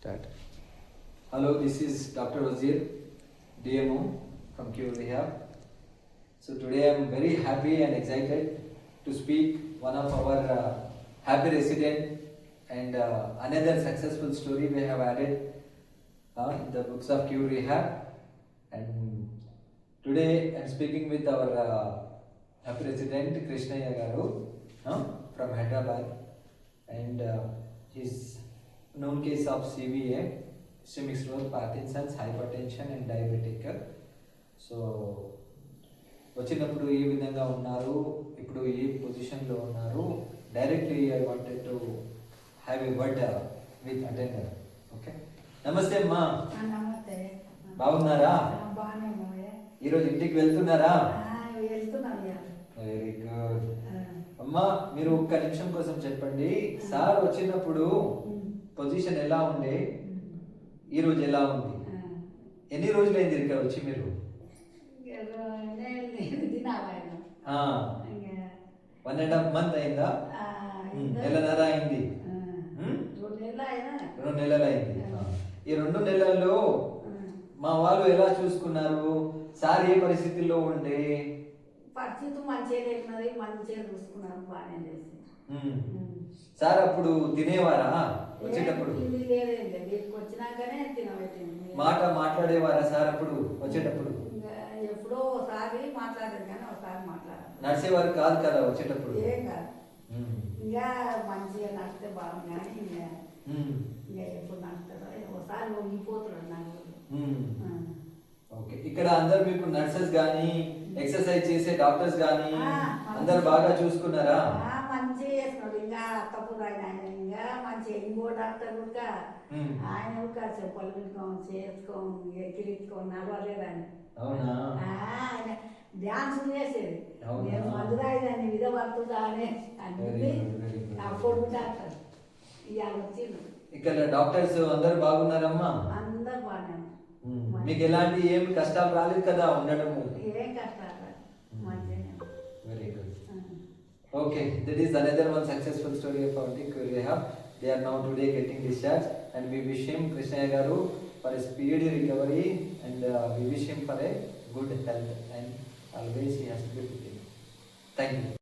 Start. Hello, this is Dr. Wazir, DMO from Cure Rehab. So today I am very happy and excited to speak one of our happy resident and another successful story we have added in the books of Cure Rehab. And today I am speaking with our happy resident Krishnaya Garu from Hyderabad, and his known case of CVA, ischemic stroke, Parkinson's, hypertension and diabetic. So వచ్చినప్పుడు ఏ విధంగా ఉన్నారు, ఇప్పుడు ఏ పొజిషన్లో ఉన్నారు, directly I wanted to have a word with attender. Okay, నమస్తే అమ్మా. నమస్తే. బాగున్నారా? ఈరోజు ఇంటికి వెళ్తున్నారా? వెరీ గుడ్ అమ్మా. మీరు ఒక్క నిమిషం కోసం చెప్పండి, సార్ వచ్చినప్పుడు పొజిషన్ ఎలా ఉండే, ఈ రోజు ఎలా ఉంది? ఎన్ని రోజులైంది ఇక్కడ వచ్చి మీరు? 1.5 month అయిందా? నెలన్నర అయింది. 2 నెలలు అయింది. ఈ 2 నెలల్లో మా వాళ్ళు ఎలా చూసుకున్నారు? సార్ ఏ పరిస్థితుల్లో ఉండే? పరిస్థితి మంచిగా లేకున్నది, మంచిగా చూసుకున్నారు, బాగానే చేసి. సార్ అప్పుడు తినేవారా వచ్చేటప్పుడు? వచ్చినాకనే తినబెట్టింది. మాట మాట్లాడేవారా సార్ అప్పుడు వచ్చేటప్పుడు? ఎప్పుడో ఒకసారి మాట్లాడేది కానీ ఒకసారి మాట్లాడారు. నడిచేవారు కాదు కదా వచ్చేటప్పుడు? ఏం కాదు, ఇంకా మంచిగా నడిస్తే బాగుంది కానీ ఇంకా ఎప్పుడు నడుస్తారో ఒకసారి వంగిపోతున్నాడు నాకు. ఓకే, ఇక్కడ అందరు మీకు నర్సెస్ గానీ ఎక్సర్సైజ్ చేసే డాక్టర్స్ గానీ అందరు బాగా చూసుకున్నారా? మంచిగా చేస్తున్నాడు. ఇంకా అత్తప్పుడు ఆయన ఇంకా మంచిగా ఇంకో డాక్టర్ కూడా ఆయన కూడా చెప్పులు పెట్టుకోం చేసుకోం ఎక్కిరించుకోం నడవలేదు ఆయన. అవునా? ఆయన డ్యాన్స్ చేసేది. నేను మధురాయిదాన్ని విధపడుతుందా అని అప్పుడు డాక్టర్ ఇవాళ వచ్చిండు. ఇక్కడ డాక్టర్స్ అందరు బాగున్నారమ్మా? అందరు బాగానే. మీకు ఎలాంటి ఏం కష్టాలు రాలేదు కదా ఉండడం? ఏం కష్టాలు మంచిగా. Very good. Okay, that is another one successful story of our Cure Rehab. They are now today getting discharged, and we wish him, Krishnaya Garu, for a speedy recovery, and we wish him for a good health, and always he has to be with him. Thank you.